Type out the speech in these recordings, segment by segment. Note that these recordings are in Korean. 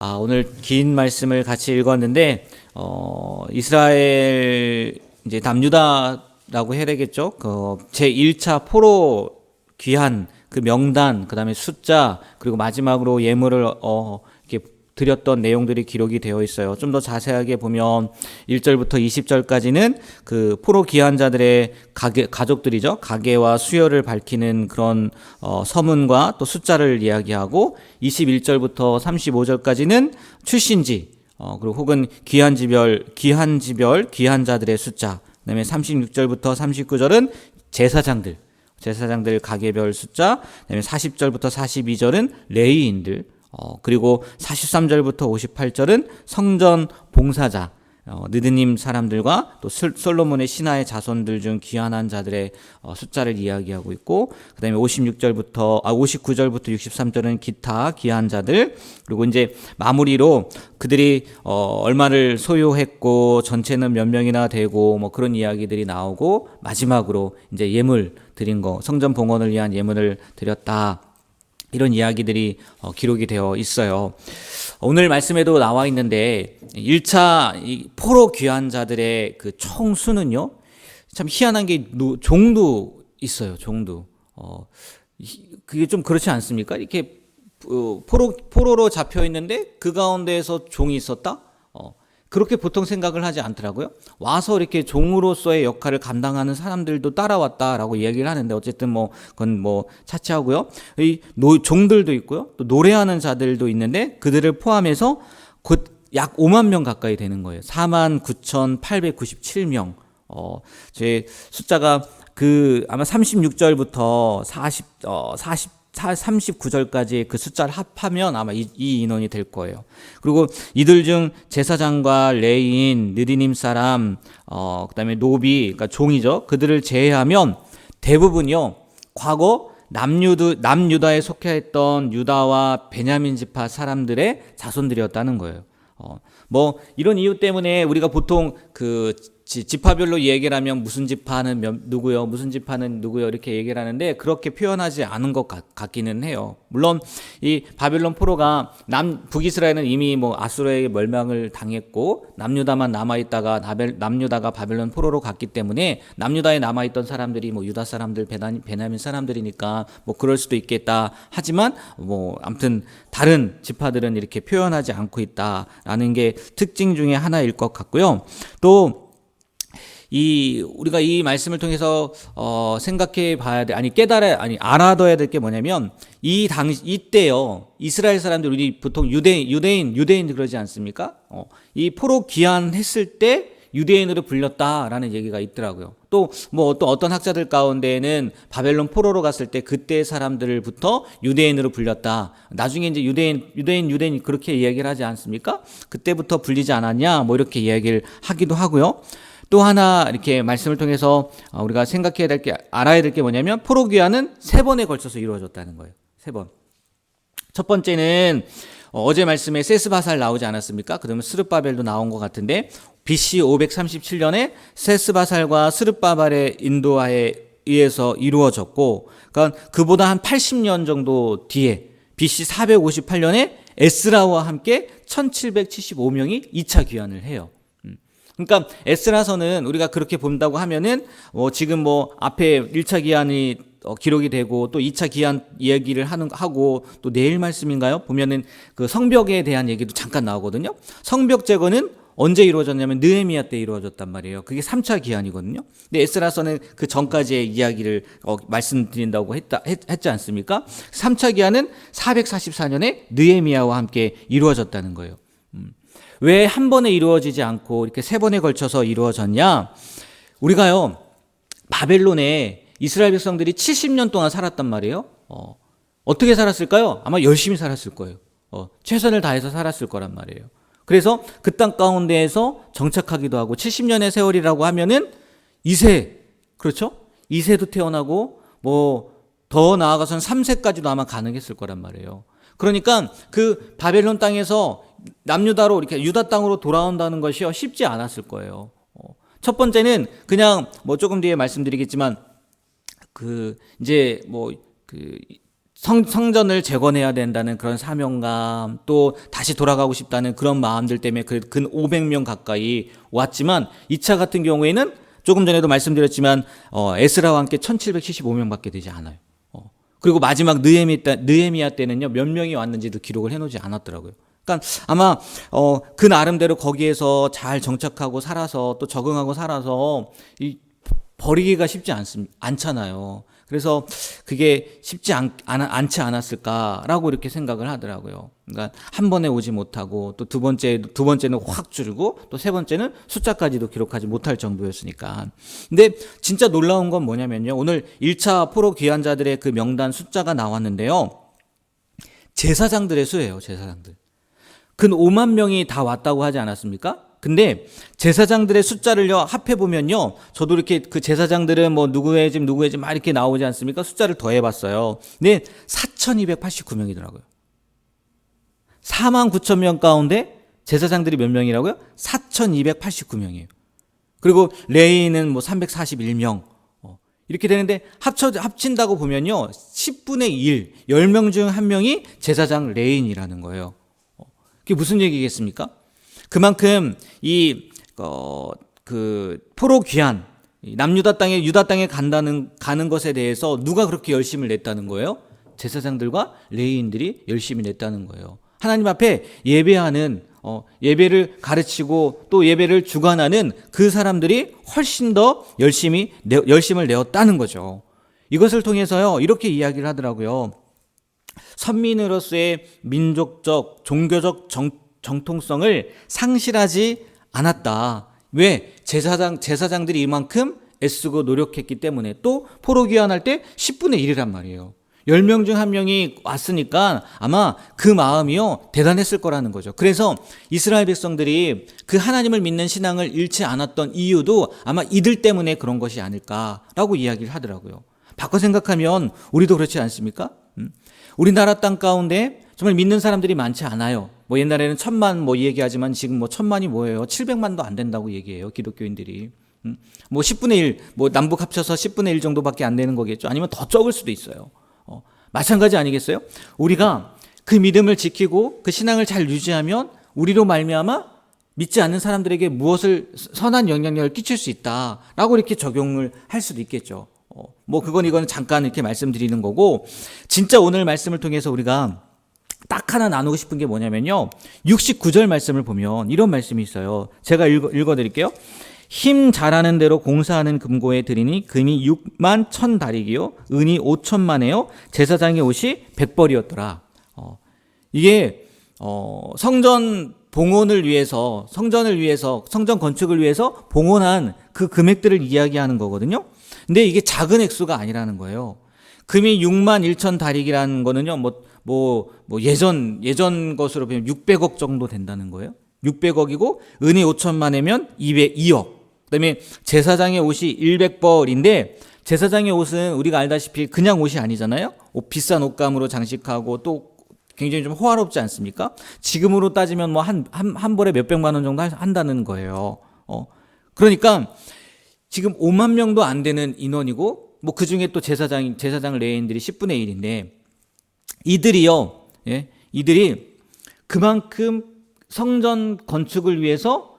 오늘 긴 말씀을 같이 읽었는데, 이스라엘, 이제 남유다라고 해야 되겠죠? 제 1차 포로 귀환, 그 명단, 그 다음에 숫자, 그리고 마지막으로 예물을, 이렇게 드렸던 내용들이 기록이 되어 있어요. 좀 더 자세하게 보면 1절부터 20절까지는 그 포로 귀환자들의 가족들이죠. 가계와 수요를 밝히는 그런 서문과 또 숫자를 이야기하고 21절부터 35절까지는 출신지 그리고 혹은 귀환자들의 숫자. 그다음에 36절부터 39절은 제사장들 가계별 숫자. 그다음에 40절부터 42절은 레위인들. 그리고 43절부터 58절은 성전 봉사자, 느드님 사람들과 또 솔로몬의 신하의 자손들 중 귀환한 자들의 숫자를 이야기하고 있고, 그 다음에 59절부터 63절은 기타 귀환자들, 그리고 이제 마무리로 그들이 얼마를 소유했고 전체는 몇 명이나 되고 뭐 그런 이야기들이 나오고, 마지막으로 이제 예물 드린 거, 성전 봉헌을 위한 예물을 드렸다. 이런 이야기들이 기록이 되어 있어요. 오늘 말씀에도 나와 있는데 1차 포로 귀환자들의 그 총수는요, 참 희한한 게 종도 있어요. 종도. 그게 좀 그렇지 않습니까? 이렇게 포로로 잡혀 있는데 그 가운데에서 종이 있었다? 그렇게 보통 생각을 하지 않더라고요. 와서 이렇게 종으로서의 역할을 감당하는 사람들도 따라왔다라고 이야기를 하는데, 어쨌든 그건 차치하고요. 이 종들도 있고요. 또 노래하는 자들도 있는데 그들을 포함해서 곧 약 5만 명 가까이 되는 거예요. 49,897명. 제 숫자가 아마 36절부터 39절까지 그 숫자를 합하면 아마 이 인원이 될 거예요. 그리고 이들 중 제사장과 레위인, 느디님 사람, 그다음에 노비, 그러니까 종이죠. 그들을 제외하면 대부분요, 과거 남유다에 속해 있던 유다와 베냐민 지파 사람들의 자손들이었다는 거예요. 이런 이유 때문에 우리가 보통 지파별로 얘기를 하면 무슨 지파는 누구요, 무슨 지파는 누구요 이렇게 얘기를 하는데, 그렇게 표현하지 않은 것 같기는 해요. 물론 이 바벨론 포로가 북이스라엘은 이미 아수르에게 멸망을 당했고 남유다만 남아있다가 남유다가 바벨론 포로로 갔기 때문에 남유다에 남아있던 사람들이 유다 사람들, 베냐민 사람들이니까 그럴 수도 있겠다. 하지만 아무튼 다른 지파들은 이렇게 표현하지 않고 있다라는 게 특징 중에 하나일 것 같고요. 또 우리가 이 말씀을 통해서 생각해 봐야 돼. 알아둬야 될 게 뭐냐면, 이때요, 이스라엘 사람들, 우리 보통 유대인 그러지 않습니까? 이 포로 귀환했을 때 유대인으로 불렸다라는 얘기가 있더라고요. 또 어떤 학자들 가운데는 바벨론 포로로 갔을 때 그때 사람들부터 유대인으로 불렸다. 나중에 이제 유대인 그렇게 이야기를 하지 않습니까? 그때부터 불리지 않았냐? 이렇게 이야기를 하기도 하고요. 또 하나 이렇게 말씀을 통해서 우리가 알아야 될 게 뭐냐면, 포로 귀환은 3번에 걸쳐서 이루어졌다는 거예요. 3번. 첫 번째는 어제 말씀에 세스바살 나오지 않았습니까? 그러면 스룹바벨도 나온 것 같은데, BC 537년에 세스바살과 스룹바벨의 인도하에 의해서 이루어졌고, 그러니까 그보다 한 80년 정도 뒤에 BC 458년에 에스라와 함께 1775명이 2차 귀환을 해요. 그러니까 에스라서는 우리가 그렇게 본다고 하면은 지금 앞에 1차 귀환이 기록이 되고 또 2차 귀환 이야기를 하고, 또 내일 말씀인가요? 보면은 그 성벽에 대한 얘기도 잠깐 나오거든요. 성벽 제거는 언제 이루어졌냐면 느헤미야 때 이루어졌단 말이에요. 그게 3차 귀환이거든요. 근데 에스라서는 그 전까지의 이야기를 말씀드린다고 했지 않습니까? 3차 귀환은 444년에 느헤미야와 함께 이루어졌다는 거예요. 왜 한 번에 이루어지지 않고 이렇게 3번에 걸쳐서 이루어졌냐? 우리가요, 바벨론에 이스라엘 백성들이 70년 동안 살았단 말이에요. 어떻게 살았을까요? 아마 열심히 살았을 거예요. 최선을 다해서 살았을 거란 말이에요. 그래서 그 땅 가운데에서 정착하기도 하고, 70년의 세월이라고 하면은 2세, 그렇죠? 2세도 태어나고 더 나아가서는 3세까지도 아마 가능했을 거란 말이에요. 그러니까 그 바벨론 땅에서 남유다로 이렇게 유다 땅으로 돌아온다는 것이 쉽지 않았을 거예요. 첫 번째는 그냥 조금 뒤에 말씀드리겠지만, 이제 성전을 재건해야 된다는 그런 사명감, 또 다시 돌아가고 싶다는 그런 마음들 때문에 근 500명 가까이 왔지만 2차 같은 경우에는 조금 전에도 말씀드렸지만 에스라와 함께 1775명밖에 되지 않아요. 그리고 마지막 느헤미야 때는요 몇 명이 왔는지도 기록을 해놓지 않았더라고요. 그러니까 아마 그 나름대로 거기에서 잘 정착하고 살아서 또 적응하고 살아서 버리기가 쉽지 않잖아요. 그래서 그게 쉽지 않지 않았을까라고 이렇게 생각을 하더라고요. 그러니까 한 번에 오지 못하고 또 두 번째는 확 줄고 또 세 번째는 숫자까지도 기록하지 못할 정도였으니까. 근데 진짜 놀라운 건 뭐냐면요. 오늘 1차 포로 귀환자들의 그 명단 숫자가 나왔는데요. 제사장들의 수예요, 제사장들. 근 5만 명이 다 왔다고 하지 않았습니까? 근데 제사장들의 숫자를요 합해보면요, 저도 이렇게 그 제사장들은 뭐 누구의 집 막 이렇게 나오지 않습니까? 숫자를 더해봤어요. 근데 4,289명이더라고요. 4만 9천 명 가운데 제사장들이 몇 명이라고요? 4,289명이에요. 그리고 레위인은 뭐 341명. 이렇게 되는데 합친다고 보면요 10분의 1, 10명 중 1명이 제사장 레위인이라는 거예요. 그게 무슨 얘기겠습니까? 그만큼 그 포로 귀환, 남유다 땅에 가는 것에 대해서 누가 그렇게 열심을 냈다는 거예요? 제사장들과 레위인들이 열심히 냈다는 거예요. 하나님 앞에 예배하는 예배를 가르치고 또 예배를 주관하는 그 사람들이 훨씬 더 열심을 내었다는 거죠. 이것을 통해서요 이렇게 이야기를 하더라고요. 선민으로서의 민족적, 종교적 정통성을 상실하지 않았다. 왜? 제사장들이 이만큼 애쓰고 노력했기 때문에. 또 포로 귀환할 때 10분의 1이란 말이에요. 10명 중 1명이 왔으니까 아마 그 마음이요 대단했을 거라는 거죠. 그래서 이스라엘 백성들이 그 하나님을 믿는 신앙을 잃지 않았던 이유도 아마 이들 때문에 그런 것이 아닐까라고 이야기를 하더라고요. 바꿔 생각하면 우리도 그렇지 않습니까? 우리나라 땅 가운데 정말 믿는 사람들이 많지 않아요. 뭐 옛날에는 1,000만 뭐 얘기하지만 지금 뭐 1,000만이 뭐예요? 700만도 안 된다고 얘기해요. 기독교인들이. 뭐 10분의 1, 뭐 남북 합쳐서 10분의 1 정도밖에 안 되는 거겠죠. 아니면 더 적을 수도 있어요. 마찬가지 아니겠어요? 우리가 그 믿음을 지키고 그 신앙을 잘 유지하면 우리로 말미암아 믿지 않는 사람들에게 무엇을 선한 영향력을 끼칠 수 있다라고 이렇게 적용을 할 수도 있겠죠. 뭐 이거는 잠깐 이렇게 말씀드리는 거고, 진짜 오늘 말씀을 통해서 우리가 딱 하나 나누고 싶은 게 뭐냐면요 69절 말씀을 보면 이런 말씀이 있어요. 제가 읽어드릴게요. 힘 잘하는 대로 공사하는 금고에 드리니 금이 6만 1,000다리기요 은이 5천만에요 제사장의 옷이 100벌이었더라. 이게 성전 봉헌을 위해서, 성전 건축을 위해서 봉헌한 그 금액들을 이야기하는 거거든요. 근데 이게 작은 액수가 아니라는 거예요. 금이 6만 1천 다리기라는 거는요, 예전 것으로 보면 600억 정도 된다는 거예요. 600억이고, 은이 5천만이면 202억. 그 다음에 제사장의 옷이 100벌인데, 제사장의 옷은 우리가 알다시피 그냥 옷이 아니잖아요. 비싼 옷감으로 장식하고 또 굉장히 좀 호화롭지 않습니까? 지금으로 따지면 뭐 한 벌에 몇백만 원 정도 한다는 거예요. 그러니까 지금 5만 명도 안 되는 인원이고, 뭐 그 중에 또 제사장 레위인들이 10분의 1인데, 이들이 그만큼 성전 건축을 위해서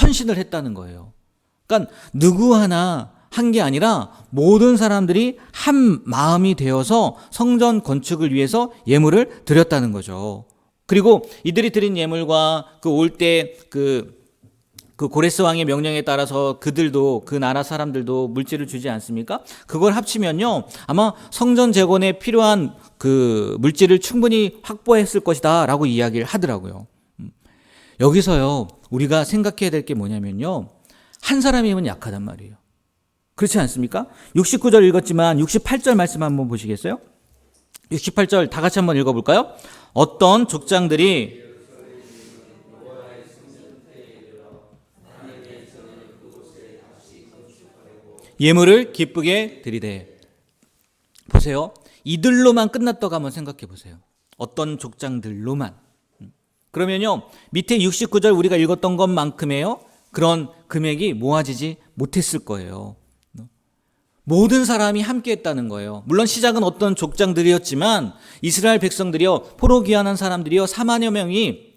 헌신을 했다는 거예요. 그러니까 누구 하나 한 게 아니라 모든 사람들이 한 마음이 되어서 성전 건축을 위해서 예물을 드렸다는 거죠. 그리고 이들이 드린 예물과 올 때 그 고레스 왕의 명령에 따라서 그들도, 그 나라 사람들도 물질을 주지 않습니까? 그걸 합치면요 아마 성전 재건에 필요한 그 물질을 충분히 확보했을 것이다 라고 이야기를 하더라고요. 여기서요 우리가 생각해야 될 게 뭐냐면요, 한 사람이면 약하단 말이에요. 그렇지 않습니까? 69절 읽었지만 68절 말씀 한번 보시겠어요? 68절 다 같이 한번 읽어볼까요? 어떤 족장들이 예물을 기쁘게 드리되. 보세요. 이들로만 끝났다고 한번 생각해 보세요. 어떤 족장들로만. 그러면요 밑에 69절 우리가 읽었던 것만큼에요 그런 금액이 모아지지 못했을 거예요. 모든 사람이 함께 했다는 거예요. 물론 시작은 어떤 족장들이었지만 이스라엘 백성들이요, 포로 귀환한 사람들이요, 4만여 명이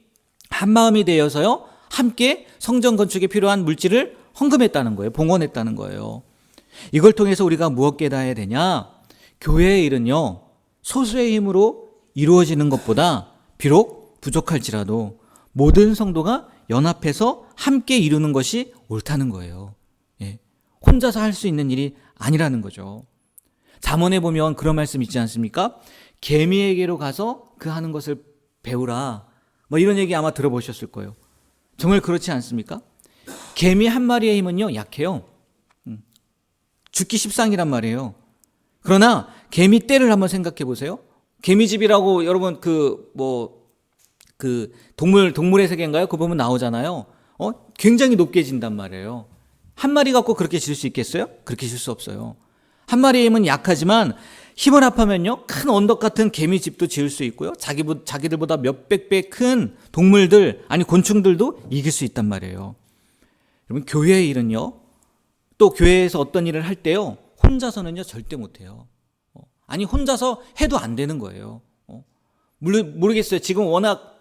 한마음이 되어서요, 함께 성전 건축에 필요한 물질을 헌금했다는 거예요. 봉헌했다는 거예요. 이걸 통해서 우리가 무엇 깨달아야 되냐? 교회의 일은요, 소수의 힘으로 이루어지는 것보다 비록 부족할지라도 모든 성도가 연합해서 함께 이루는 것이 옳다는 거예요. 예. 혼자서 할 수 있는 일이 아니라는 거죠. 잠언에 보면 그런 말씀 있지 않습니까? 개미에게로 가서 그 하는 것을 배우라. 뭐 이런 얘기 아마 들어보셨을 거예요. 정말 그렇지 않습니까? 개미 한 마리의 힘은요, 약해요. 죽기 십상이란 말이에요. 그러나 개미 떼를 한번 생각해 보세요. 개미집이라고 여러분 동물의 세계인가요? 그거 보면 나오잖아요. 굉장히 높게 진단 말이에요. 한 마리 갖고 그렇게 질 수 있겠어요? 그렇게 질 수 없어요. 한 마리의 힘은 약하지만 힘을 합하면요, 큰 언덕 같은 개미집도 지을 수 있고요, 자기들보다 몇백 배 큰 동물들, 아니 곤충들도 이길 수 있단 말이에요. 여러분, 교회의 일은요, 또 교회에서 어떤 일을 할 때요, 혼자서는요 절대 못해요. 아니 혼자서 해도 안 되는 거예요. 모르겠어요. 지금 워낙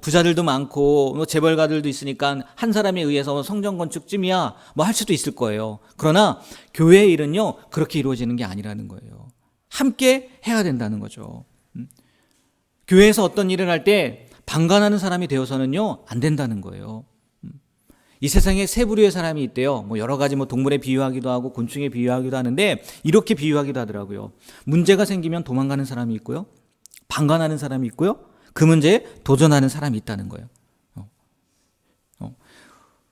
부자들도 많고 재벌가들도 있으니까 한 사람에 의해서 성전 건축쯤이야 할 수도 있을 거예요. 그러나 교회의 일은요, 그렇게 이루어지는 게 아니라는 거예요. 함께 해야 된다는 거죠. 교회에서 어떤 일을 할 때 방관하는 사람이 되어서는요 안 된다는 거예요. 이 세상에 세 부류의 사람이 있대요. 여러 가지 동물에 비유하기도 하고 곤충에 비유하기도 하는데 이렇게 비유하기도 하더라고요. 문제가 생기면 도망가는 사람이 있고요, 방관하는 사람이 있고요, 그 문제에 도전하는 사람이 있다는 거예요.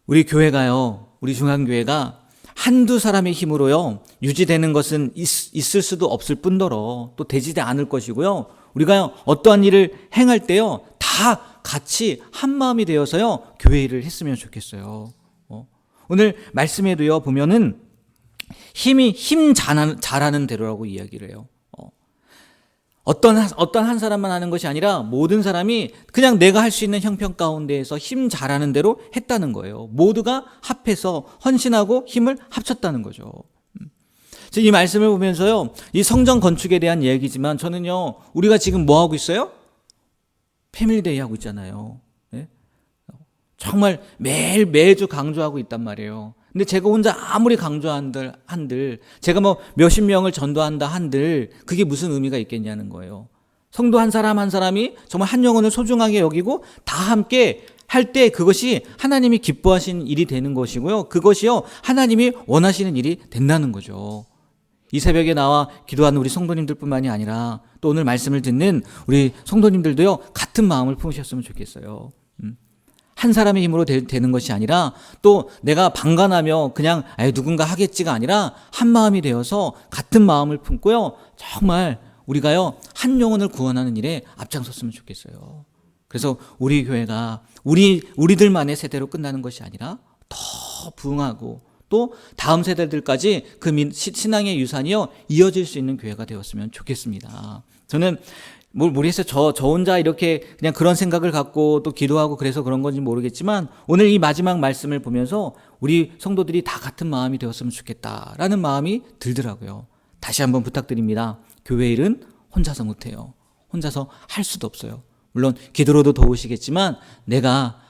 우리 교회가요, 우리 중앙교회가 한두 사람의 힘으로요 유지되는 것은 있을 수도 없을 뿐더러 또 되지도 않을 것이고요, 우리가 어떠한 일을 행할 때요 다 같이 한 마음이 되어서요 교회 일을 했으면 좋겠어요. 오늘 말씀에도요 보면은 힘 잘하는 대로라고 이야기를 해요. 어떤 한 사람만 하는 것이 아니라 모든 사람이 그냥 내가 할 수 있는 형편 가운데에서 힘 잘하는 대로 했다는 거예요. 모두가 합해서 헌신하고 힘을 합쳤다는 거죠. 이 말씀을 보면서요, 이 성전 건축에 대한 이야기지만 저는요, 우리가 지금 뭐 하고 있어요? 패밀리데이 하고 있잖아요. 네? 정말 매주 강조하고 있단 말이에요. 근데 제가 혼자 아무리 강조한들 제가 몇십 명을 전도한다 한들 그게 무슨 의미가 있겠냐는 거예요. 성도 한 사람 한 사람이 정말 한 영혼을 소중하게 여기고 다 함께 할 때 그것이 하나님이 기뻐하시는 일이 되는 것이고요, 그것이요 하나님이 원하시는 일이 된다는 거죠. 이 새벽에 나와 기도하는 우리 성도님들뿐만이 아니라 또 오늘 말씀을 듣는 우리 성도님들도요 같은 마음을 품으셨으면 좋겠어요. 한 사람의 힘으로 되는 것이 아니라 또 내가 방관하며 그냥 누군가 하겠지가 아니라 한 마음이 되어서 같은 마음을 품고요, 정말 우리가요 한 영혼을 구원하는 일에 앞장섰으면 좋겠어요. 그래서 우리 교회가 우리들만의 세대로 끝나는 것이 아니라 더 부흥하고 또 다음 세대들까지 그 신앙의 유산이요 이어질 수 있는 교회가 되었으면 좋겠습니다. 저는 모르겠어요. 저 혼자 이렇게 그냥 그런 생각을 갖고 또 기도하고 그래서 그런 건지 모르겠지만 오늘 이 마지막 말씀을 보면서 우리 성도들이 다 같은 마음이 되었으면 좋겠다라는 마음이 들더라고요. 다시 한번 부탁드립니다. 교회 일은 혼자서 못해요. 혼자서 할 수도 없어요. 물론 기도로도 도우시겠지만 내가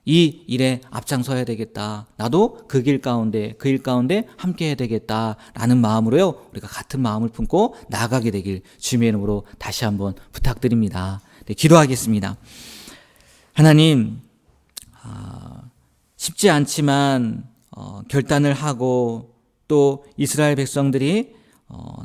이 일에 앞장서야 되겠다. 나도 그 일 가운데 함께 해야 되겠다라는 마음으로요, 우리가 같은 마음을 품고 나아가게 되길 주님의 이름으로 다시 한번 부탁드립니다. 네, 기도하겠습니다. 하나님, 쉽지 않지만 결단을 하고 또 이스라엘 백성들이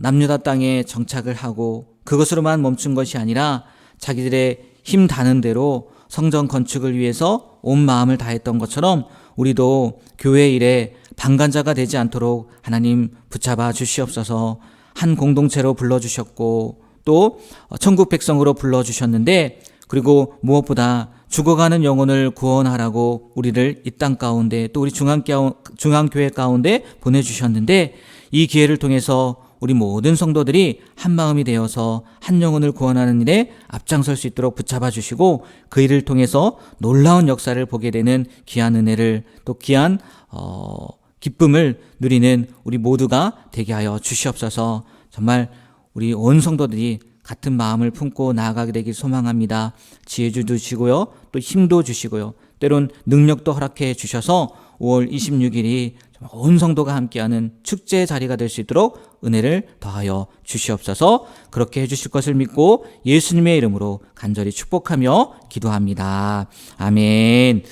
남유다 땅에 정착을 하고 그것으로만 멈춘 것이 아니라 자기들의 힘 다는 대로 성전 건축을 위해서 온 마음을 다했던 것처럼 우리도 교회 일에 방관자가 되지 않도록 하나님 붙잡아 주시옵소서. 한 공동체로 불러주셨고 또 천국 백성으로 불러주셨는데, 그리고 무엇보다 죽어가는 영혼을 구원하라고 우리를 이 땅 가운데 또 우리 중앙교회 가운데 보내주셨는데, 이 기회를 통해서 우리 모든 성도들이 한 마음이 되어서 한 영혼을 구원하는 일에 앞장설 수 있도록 붙잡아 주시고 그 일을 통해서 놀라운 역사를 보게 되는 귀한 은혜를 또 귀한 기쁨을 누리는 우리 모두가 되게 하여 주시옵소서. 정말 우리 온 성도들이 같은 마음을 품고 나아가게 되길 소망합니다. 지혜도 주시고요. 또 힘도 주시고요. 때론 능력도 허락해 주셔서 5월 26일이 온 성도가 함께하는 축제 자리가 될 수 있도록 은혜를 더하여 주시옵소서. 그렇게 해주실 것을 믿고 예수님의 이름으로 간절히 축복하며 기도합니다. 아멘.